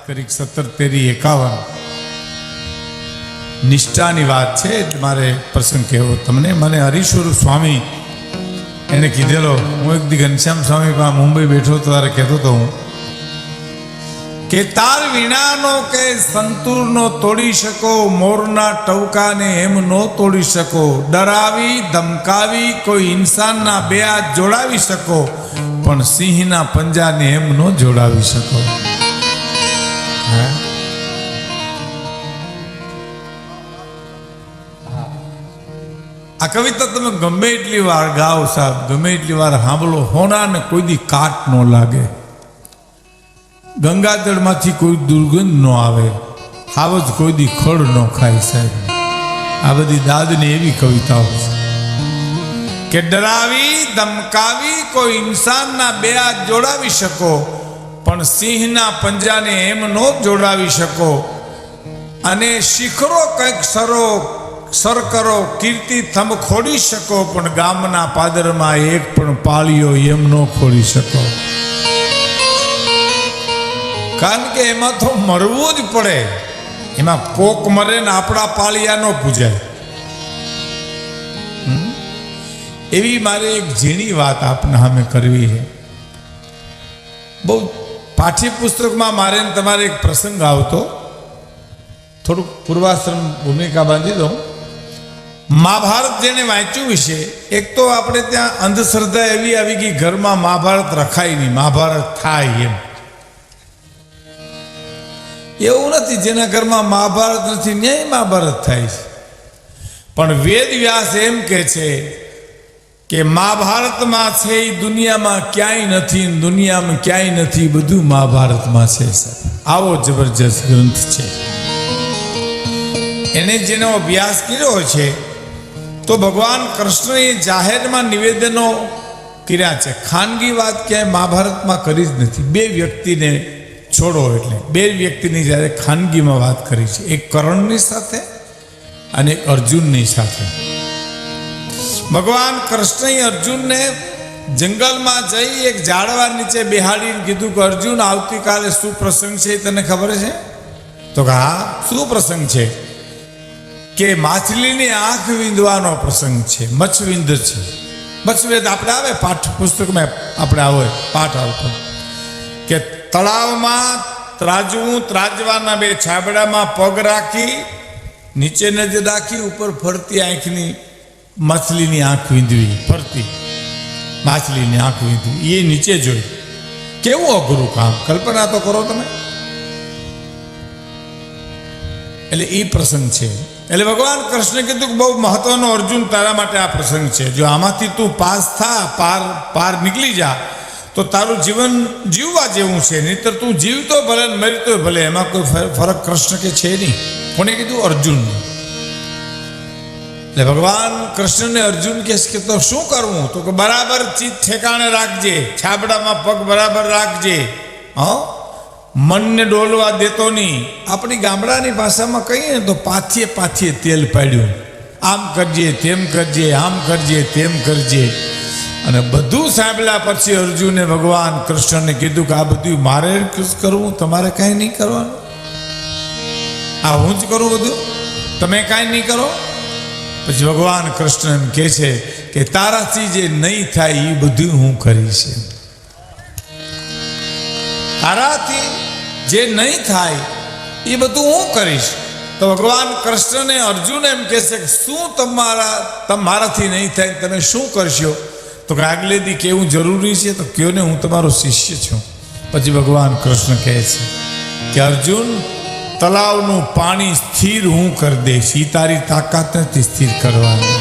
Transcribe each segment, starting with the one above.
તારીખ 17-13-51 નિષ્ઠાની વાત છે એટલે મારે પ્રસંગ કહેવો તમને. મને હરીશ્વર સ્વામી એને કીધેલો, હું એક દી ઘનશ્યામ સ્વામી પાસે મુંબઈ બેઠો તો તારે કહેતો હતો હું કે તાર વીણાનો કે સંતૂરનો તોડી શકો, મોરના ટવકાને એમ નો તોડી શકો, ડરાવી ધમકાવી કોઈ ઇન્સાનના બે હાથ જોડાવી શકો, પણ સિંહના પંજાને એમ નો જોડાવી શકો. આ કવિતા તમે ગમે એટલી વાર ગાઓ સાહેબ, ગમે એટલી વાર સાંભળો, હોનાને કોઈ દી કાટ ન લાગે, ગંગાજળમાંથી કોઈ દુર્ગંધ ન આવે, હાવજ કોઈ દી ખડ ન ખાય સાહેબ. આ બધી દાદની એવી કવિતાઓ છે કે ડરાવી ધમકાવી કોઈ ઇન્સાનના બે હાથ જોડાવી શકો, પણ સિંહના પંજાને એમ ન જોડાવી શકો, અને શિખરો કંઈક સર કરો, કીર્તિ થંભ ખોડી શકો, પણ ગામના પાદરમાં એક પણ પાળીઓ એમ ન ખોડી શકો. કારણ કે એમાં તો મરવું જ પડે, એમાં કોક મરે ને આપણા પાળિયા ન પૂજાય. એવી મારે એક ઝીણી વાત આપને સામે કરવી છે. બહુ પાઠ્યપુસ્તકમાં મારે તમારે એક પ્રસંગ આવતો, થોડુંક પૂર્વાશ્રમ ભૂમિકા બાંધી દઉં. મહાભારત જેને વાંચ્યું વિશે, એક તો આપણે ત્યાં અંધશ્રદ્ધા એવી આવી ગઈ, ઘરમાં મહાભારત રખાય નહીં, મહાભારત થાય એમ. એવું નથી, જેના ઘરમાં મહાભારત નથી ન્યાય મહાભારત થાય છે. પણ વેદ વ્યાસ એમ કે છે કે મહાભારતમાં છે એ દુનિયામાં ક્યાંય નથી, દુનિયામાં ક્યાંય નથી, બધું મહાભારતમાં છે. આવો જબરજસ્ત ગ્રંથ છે. એને જેનો અભ્યાસ કર્યો છે તો ભગવાન કૃષ્ણએ જાહેરમાં નિવેદનો કર્યા છે, ખાનગી વાત ક્યાંય મહાભારતમાં કરી જ નથી. બે વ્યક્તિને છોડો એટલે બે વ્યક્તિની જ્યારે ખાનગીમાં વાત કરી છે, એક કર્ણની સાથે અને એક અર્જુનની સાથે. ભગવાન કૃષ્ણએ અર્જુનને જંગલમાં જઈ એક ઝાડવા નીચે બેહાડીને કીધું કે અર્જુન, આવતીકાલે શું પ્રસંગ છે તને ખબર છે? તો કે હા, શું પ્રસંગ છે? કે માછલીની આંખ વીંધવાનો પ્રસંગ છે, મચ્છવિંદ છે. મચ્છવેદ આપણે આવે પાઠ્યપુસ્તકમાં, આપણે આવો પાઠ આવતો કે તળાવમાં ત્રાજવું, ત્રાજવાના બે છાબડામાં પગ રાખી, નીચે નજર રાખી, ઉપર ફરતી આંખની માછલીની આંખ વીંધવી, ફરતી માછલીની આંખ વીંધવી, એ નીચે જોઈ. કેવું અઘરું કામ, કલ્પના તો કરો તમે. એટલે એ પ્રસંગ છે. એટલે ભગવાન કૃષ્ણે કીધું કે બહુ મહત્વનો અર્જુન, તારા માટે આ પ્રસંગ છે. જો આમાંથી તું પાસ થા, પાર નીકળી જા, તો તારું જીવન જીવવા જેવું છે. નહીતર તું જીવતો ભલે ને મરતો ભલે, એમાં કોઈ ફરક કૃષ્ણ કે છે નહીં. કોને કીધું? અર્જુન. એટલે ભગવાન કૃષ્ણને અર્જુન કહે કે તો શું કરવું? તો કે બરાબર ચીજ ઠેકાણે રાખજે, છાબડામાં પગ બરાબર રાખજે, મનને ડોલવા દેતો નહીં. આપણી ગામડાની ભાષામાં કહીએ તો પાથીએ પાથીએ તેલ પાડ્યું, આમ કરજે, તેમ કરજે, આમ કરજે, તેમ કરજે. અને બધું સાંભળ્યા પછી અર્જુને ભગવાન કૃષ્ણને કીધું કે આ બધું મારે કરવું, તમારે કાંઈ નહીં કરવાનું. આ હું જ કરું બધું, તમે કાંઈ નહીં કરો. પછી ભગવાન કૃષ્ણ એમ કહે છે કે તારાથી જે નહીં થાય એ બધું હું કરીશ. તારાથી જે નહીં થાય એ બધું હું કરીશ. તો ભગવાન કૃષ્ણને અર્જુન એમ કહે છે કે શું તમારાથી નહીં થાય, તમે શું કરશો? તો કે આગલે દી કેવું જરૂરી છે? તો કયો ને, હું તમારો શિષ્ય છું. પછી ભગવાન કૃષ્ણ કહે છે કે અર્જુન, તળાવનું પાણી સ્થિર હું કરી દઈશ, એ તારી તાકાત નથી સ્થિર કરવાની.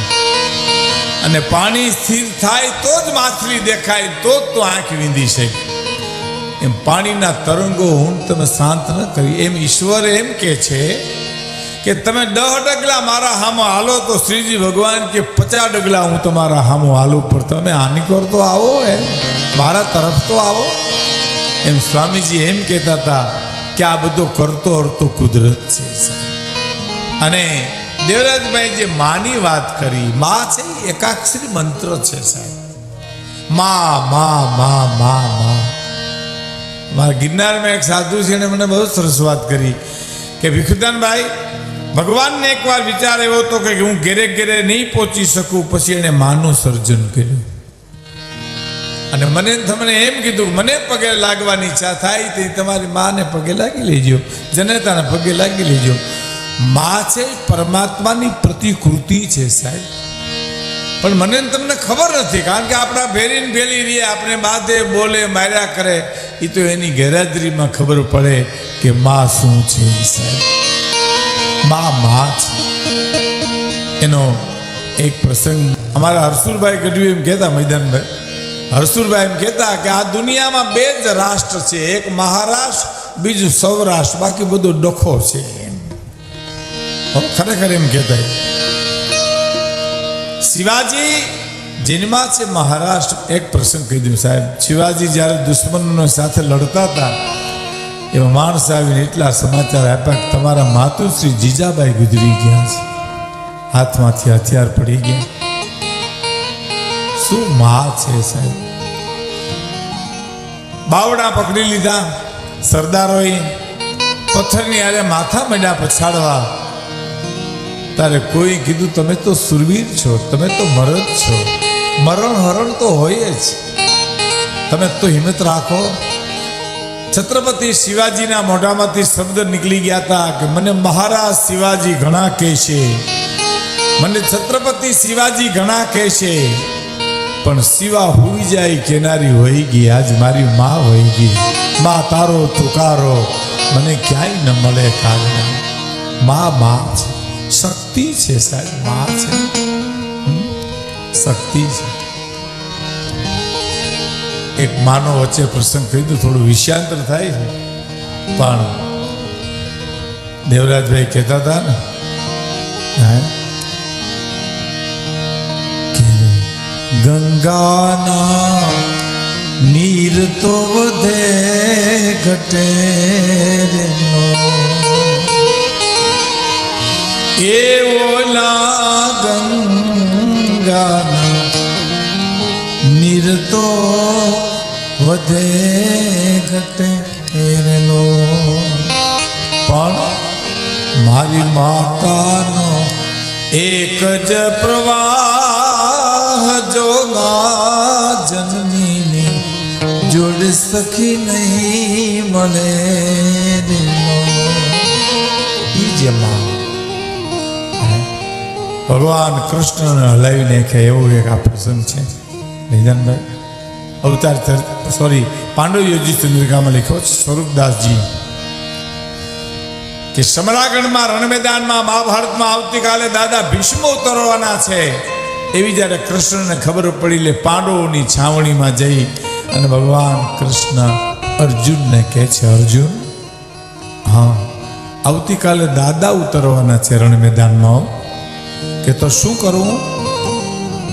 અને પાણી સ્થિર થાય તો જ માછલી દેખાય, તો જ તું આંખ વીંધી શકે. એમ પાણીના તરંગો હું તમે શાંત ન કરી. એમ ઈશ્વર એમ કે છે કે તમે 10 ડગલા મારા હામો હાલો, તો શ્રીજી ભગવાન કે 50 ડગલા હું તમારા હામો હાલું, પણ તમે આની કર તો આવો, એમ મારા તરફ તો આવો. એમ સ્વામીજી એમ કહેતા હતા કે આ બધો કરતો હરતો કુદરત છે. અને દેવરાજભાઈ જે માની વાત કરી, મા છે એકાક્ષરી મંત્ર છે સાહેબ. મા મા મા મા મા. મારા ગિરનારમાં એક સાધુ છે એને મને બહુ સરસ વાત કરી કે ભીખુદાનભાઈ, ભગવાનને એકવાર વિચાર એવો હતો કે હું ઘેરે ઘેરે નહીં પહોંચી શકું, પછી એને માનું સર્જન કર્યું અને મને તમને એમ કીધું મને પગે લાગવાની ઈચ્છા થાય તે તમારી માને પગે લાગી લેજો, જનેતાને પગે લાગી લેજો. માં છે પરમાત્માની પ્રતિકૃતિ છે સાહેબ, પણ મને તમને ખબર નથી, કારણ કે આપણા ભેરીને ભેલી રહીએ, આપણે બાધે બોલે માર્યા કરે, એ તો એની ગેરહાજરીમાં ખબર પડે કે માં શું છે સાહેબ. માં છે. એનો એક પ્રસંગ અમારા હરસુરભાઈ ગઢવી એમ કહેતા, મેદાનભાઈ હરસુરભાઈ એમ કહેતા કે આ દુનિયામાં બે જ રાષ્ટ્ર છે, એક મહારાષ્ટ્ર, બીજું સૌરાષ્ટ્ર, બાકી બધો ડખો છે. ખરેખર એમ કહેતા. શિવાજી જેનમાં છે મહારાષ્ટ્ર. એક પ્રસંગ કહી દઉં સાહેબ, શિવાજી જ્યારે દુશ્મનો સાથે લડતા હતા એમાં માણસ આવીને એટલા સમાચાર આપ્યા કે તમારા માતુશ્રી જીજાબાઈ ગુજરી ગયા છે, હાથમાંથી હથિયાર પડી ગયા. શું માં છે સાહેબ. બાવડા પકડી લીધા સરદારોએ, પથ્થરની આરે માથા માંડ્યા પછાડવા. તારે કોઈ કીધું તમે તો સુરવીર છો, તમે તો મરદ છો, મરણ હરણ તો હોય જ, તમે તો હિંમત રાખો. છત્રપતિ શિવાજીના મોઢામાંથી શબ્દ નીકળી ગયા હતા કે મને મહારાજ શિવાજી ઘણા કહેશે, મને છત્રપતિ શિવાજી ઘણા કહેશે, પણ શિવા હુઈ જાય કેનારી હોઈ ગઈ, આજ મારી માં હોઈ ગઈ. માં તારો તુકારો મને ક્યાંય ન મળે કાગના. માં છે, શક્તિ છે સાહેબ, માં છે, શક્તિ છે. એક માનો વચ્ચે પ્રસંગ કહી દઉં, થોડું વિષયાંતર થાય છે, પણ દેવરાજભાઈ કહેતા હતા ને કે ગંગાના નીર તો વધે ઘટે એવોલા ગંગાના નીર તો વધે ઘટે રેલો, પણ મારી માતાનો એક જ પ્રવાહ જોગા જનની જોડ સખી નહીં મળે રેલો. ભગવાન કૃષ્ણને હલાવીને કે એવું એક આ પ્રસંગ છે નિધાનભાઈ, અવતાર પાંડવ યોજી ચંદ્રિકામાં લખ્યો છે સ્વરૂપદાસજી કે સમરાગઢમાં રણ મેદાનમાં મહાભારતમાં આવતીકાલે દાદા ભીષ્મ ઉતરવાના છે. એવી જ્યારે કૃષ્ણને ખબર પડી લે પાંડવોની છાવણીમાં જઈ અને ભગવાન કૃષ્ણ અર્જુનને કહે છે, અર્જુન હા આવતીકાલે દાદા ઉતરવાના છે રણ મેદાનમાં, કે તો શું કરું?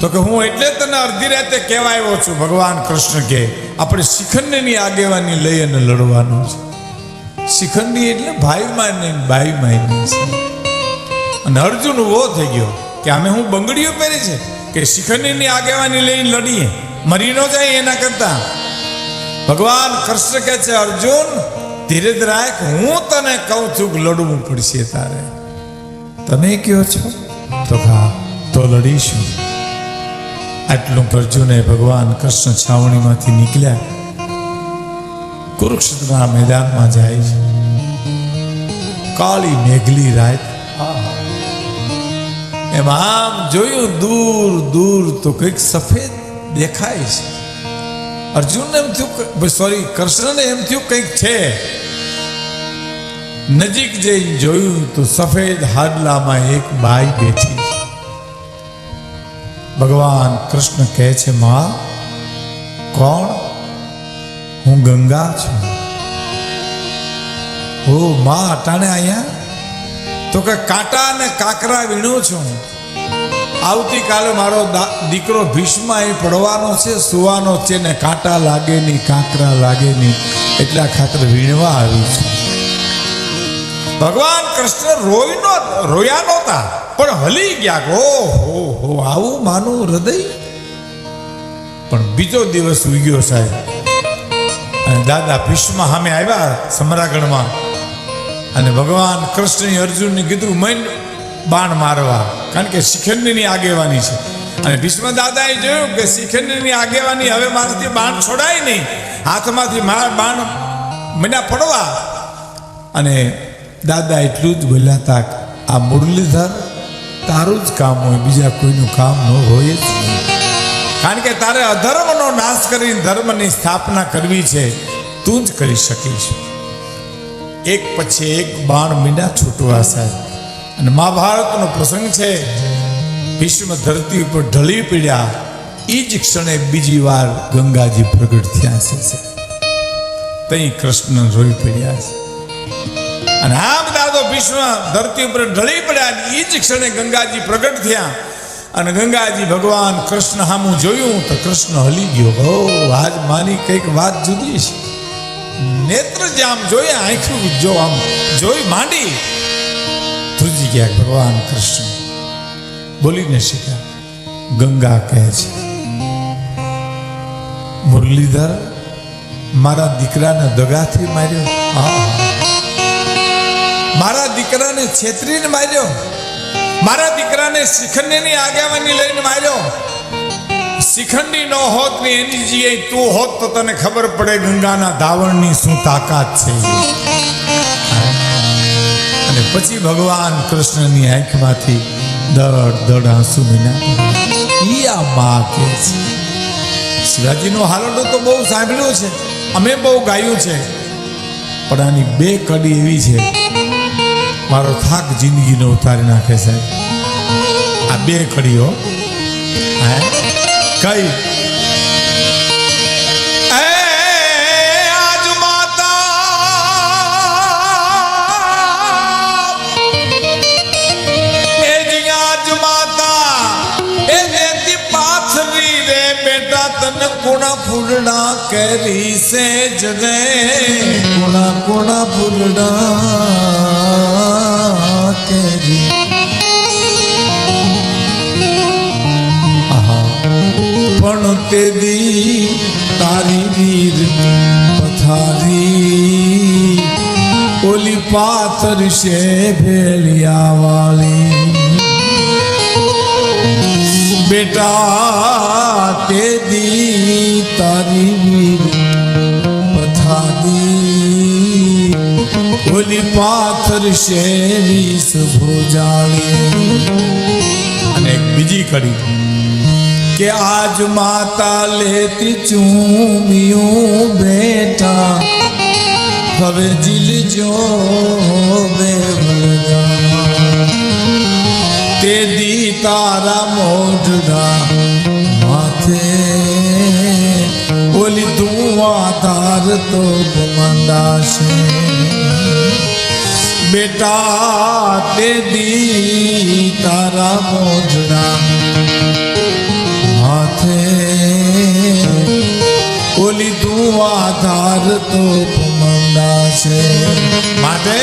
તો કે હું એટલે તને અડધી રાતે કહેવા આવ્યો છું. ભગવાન કૃષ્ણ કે આપણે શિખંડની આગેવાની લઈ અને લડવાનું છે. શિખંડી એટલે ભાઈમાં નહીં, ભાઈમાં નહીં છે. અને અર્જુન ઉભો થઈ ગયો કે અમે હું બંગડીઓ પહેરી છે કે શિખંડીની આગેવાની લઈને લડીએ, મરી ન જાય એના કરતા. ભગવાન કૃષ્ણ કહે છે, અર્જુન ધીરજ રાખ, હું તને કહું છું કે લડવું પડશે તારે. તમે કહો છો તો હા તો લડીશું. આટલું અર્જુને ભગવાન કૃષ્ણ છાવણીમાંથી નીકળ્યા, કુરુક્ષેત્રના મેદાનમાં જાય છે. કાળી મેઘલી રાત, એમાં આમ જોયું દૂર દૂર તો કંઈક સફેદ દેખાય છે. અર્જુનને એમ થયું, કૃષ્ણને એમ થયું કંઈક છે. નજીક જઈને જોયું તો સફેદ હાડલામાં એક બાઈ બેઠી. ભગવાન કૃષ્ણ કહે છે, માં કોણ? હું ગંગા છું. ઓ માં અટાણે અહીંયા? તો કે કાંટા અને કાકરા વીણું છું. આવતીકાલે મારો દીકરો ભીષ્મ અહીં પડવાનો છે, સુવાનો છે, ને કાંટા લાગે નહીં, કાકરા લાગે નહીં, એટલા ખાતર વીણવા આવી છું. ભગવાન કૃષ્ણ રોયા નહોતા, પણ હલી ગયા. ઓહો, આવું માનું હૃદય. પણ બીજો દિવસ ઉગ્યો સાહેબ, અને દાદા ભીષ્મ સામે આવ્યા સમરાગણમાં અને ભગવાન કૃષ્ણએ અર્જુનને કીધું મન બાણ મારવા, કારણ કે શિખંડીની આગેવાની છે. અને ભીષ્મ દાદાએ જોયું કે શિખંડીની આગેવાની હવે મારાથી બાણ છોડાય નહીં, હાથમાંથી બાણ મના પડવા. અને દાદા એટલું જ બોલ્યા હતા, આ મુરલીધર તારું જ કામ હોય, બીજા કોઈનું કામ ન હોય જ નહીં. કારણ કે તારે અધર્મનો નાશ કરીને ધર્મની સ્થાપના કરવી છે, તું જ કરી શકીશ. એક પછી એક બાણ મીંડા છૂટવા સાહેબ. અને મહાભારતનો પ્રસંગ છે, ભીષ્મ ધરતી ઉપર ઢળી પડ્યા, એ જ ક્ષણે બીજી વાર ગંગાજી પ્રગટ થયા છે. તઈ કૃષ્ણ રોઈ પડ્યા છે. અને આમ દાદો ભીષ્મ ધરતી ઉપર ઢળી પડ્યા, એ જ ક્ષણે ગંગાજી પ્રગટ થયા. અને ગંગાજી ભગવાન કૃષ્ણ સામું જોયું તો કૃષ્ણ હલી ગયો. આજ માની કંઈક વાત જુદી છે. નેત્ર જે આમ જોયા, આંખું જો આમ જોઈ માંડી, ધ્રુજી ગયા. ભગવાન કૃષ્ણ બોલી ન શક્યા. ગંગા કહે છે, મુરલીધર મારા દીકરાને દગાથી માર્યો, મારા દીકરાને છેતરીને માર્યો, મારા દીકરાને શિખંડીની આગેવાની લઈને માર્યો. શિખંડી નો હોત ને એની જગ્યાએ તું હોત તો તને ખબર પડે ગંગાના ધાવણની શું તાકાત છે. અને પછી ભગવાન કૃષ્ણની આંખમાંથી દડ દડ આંસુ મીના માં કે છે. શિવાજીનો હાલડો તો બહુ સાંભળ્યો છે, અમે બહુ ગાયું છે, પણ આની બે કડી એવી છે, મારો થાક જિંદગીનો ઉતારી નાખે છે. આ બે કડીઓ કઈ આજ માતા એ જી આજ માતા એ નેતી પાથરી રે બેટા તને કોણા ફૂલડા કેરી સે જરે કોણા ફૂલડા કેરી. પણ તે દી તારી વીર પથારી ઓલી પાથર છે ભેળિયા વાળી. બેટા તે દી તારી વીર પથારી ઓલી પાથર છે રીસ ભોજાળી. અને એક બીજી કડી કે આજ માતા લેતી ચૂમિયું બેટા હવે જીલજો બેવડા. તે દી તારા મોઢડા માથે ઓલી ધુઆધાર તો મંડાશે. બેટા તે દી તારા મોઢડા માથે ઓલી દુઆધાર તો મંડાશે. માટે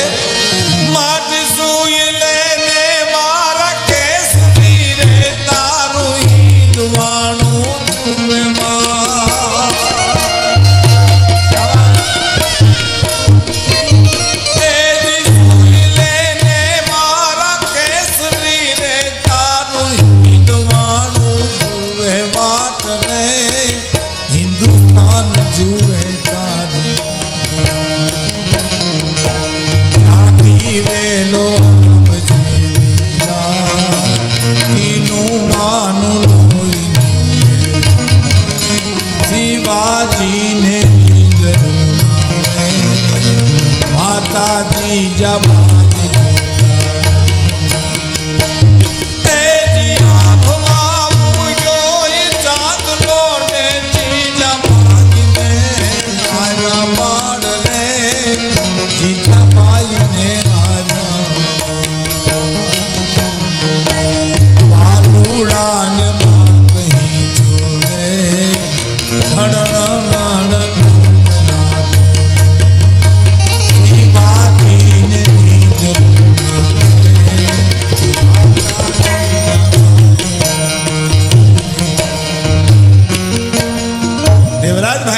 માટે સુઈ લેને મારા કેસરી રે તારું હિંદવાણું તુમે માતાજી જબા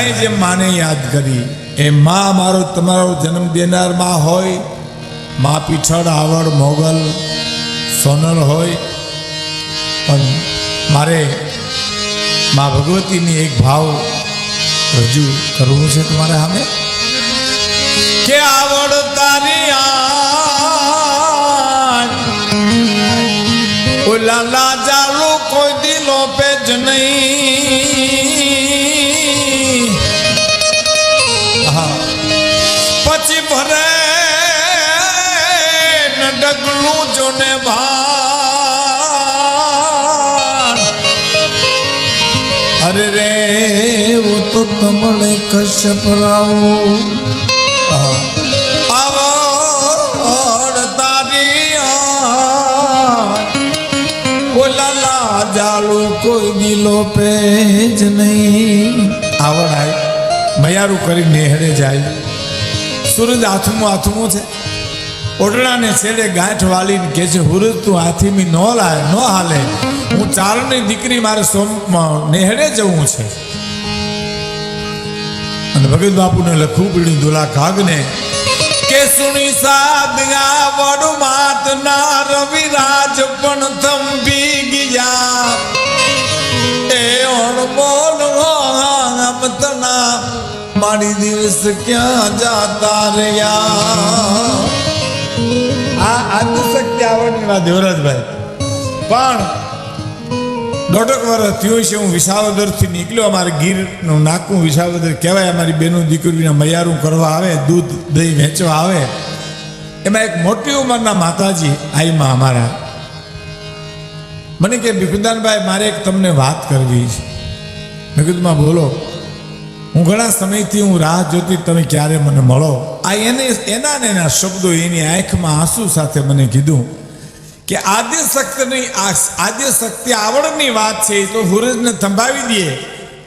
બધાએ જેમ માને યાદ કરી એ માં મારો તમારો જન્મ દેનાર માં હોય, માં પીછળ આવડ મોગલ સોનલ હોય, પણ મારે માં ભગવતીની એક ભાવ રજૂ કરવું છે તમારે સામે કે આવડ તારી ઓલા લાજાલુ કોઈ દિલો પે જ નહીં, પછી ભરે ન ડગલું જોને ભાન, અરે રે वो तो तमले कश्यप राव आवड़ तारी ओला लाजालू कोई दिलो पे ज नहीं। आवड़ आए मयारू करी नेहड़े जाए, सूरज हाथमो છે, ઓઢણાને છેડે ગાંઠ વાલીને કે છે હુરજ તું હાથીમી ન લાય ન હાલે, હું ચારણની દીકરી મારે નેહડે જવું છે। અને ભગત બાપુને લખવું પડ્યું દુલા કાગને કે સુણી સાદગા વડ માત ના રવિરાજ પણ થંભી ગયા, એ અણમોલ આમતના મારી દિવસ ક્યાં જાતા રહ્યા। આ આદિશક્તિ આવડની વાત દેવરાજભાઈ, પણ દોઢક વર્ષ થયું છે હું વિસાવદરથી નીકળ્યો, અમારે ગીરનું નાકું વિસાવદર કહેવાય, અમારી બેનું દીકરીને મૈયારું કરવા આવે, દૂધ દહીં વેચવા આવે, એમાં એક મોટી ઉંમરના માતાજી આઈમાં અમારા મને કે ભીખુદાનભાઈ મારે એક તમને વાત કરવી છે। મેં કીધું માં બોલો, હું ઘણા સમયથી હું રાહ જોતી તમે ક્યારે મને મળો। આ એના ને એના શબ્દો એની આંખમાં આંસુ સાથે મને કીધું કે આદ્યશક્તિ આવડની વાત છે એ તો હુરજને થંભાવી દે,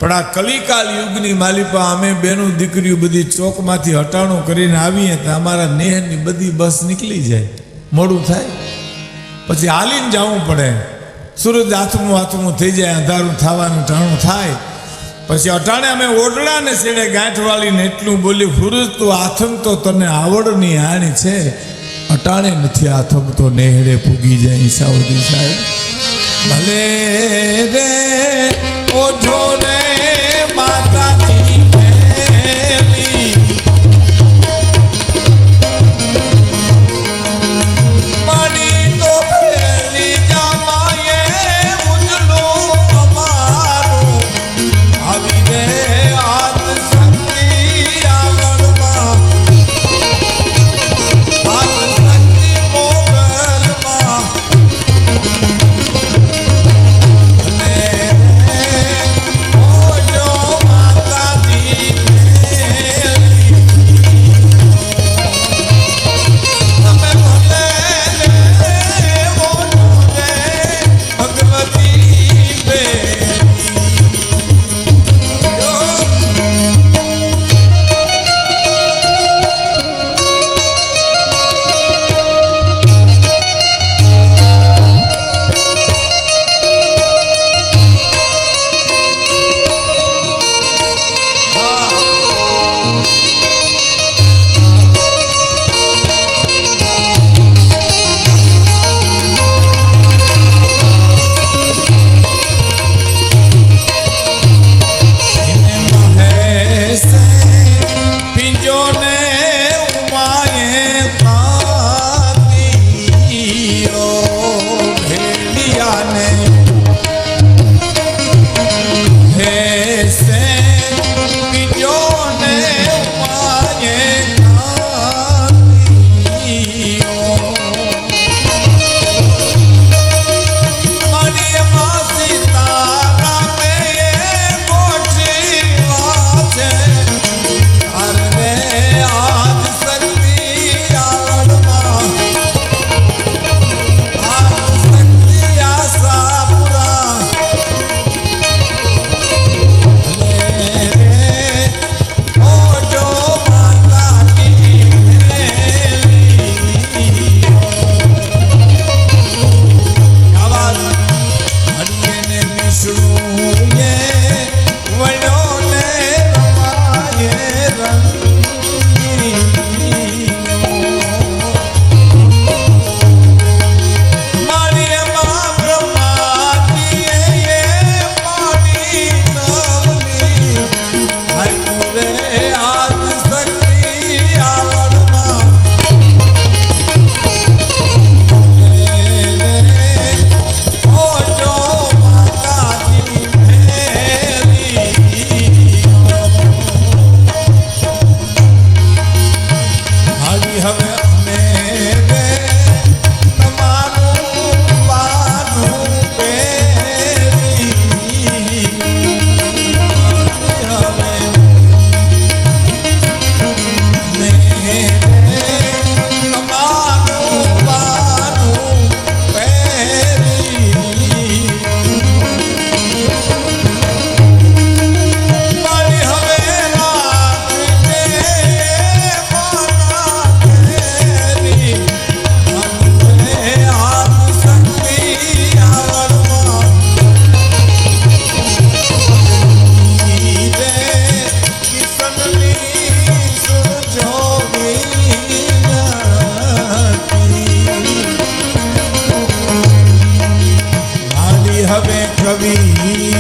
પણ આ કલિકાલ યુગની માલિપા અમે બેનું દીકરીઓ બધી ચોકમાંથી હટાણું કરીને આવીએ તો અમારા નેહની બધી બસ નીકળી જાય, મોડું થાય, પછી હાલીને જવું પડે, સૂરજ હાથમું થઈ જાય, અંધારું થવાનું ટાણું થાય, પછી અટાણે અમે ઓઢડાને છેડે ગાંઠ વાળીને એટલું બોલ્યું હુરજ તું આથમ તો તને આવડની આણી છે, અટાણે નથી આથમ તો નેહડે પૂગી જાય સાઉદી સાહેબ। ભલે રે ઓઢો રે માતાજી મેલી, મારી તો પેલી જામાએ ઉજળું અમારું આવી રે આદિશક્તિ આવડમાં, આદિશક્તિ મોગલમાં,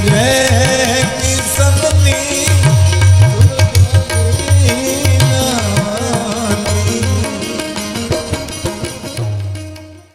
દ્વેષ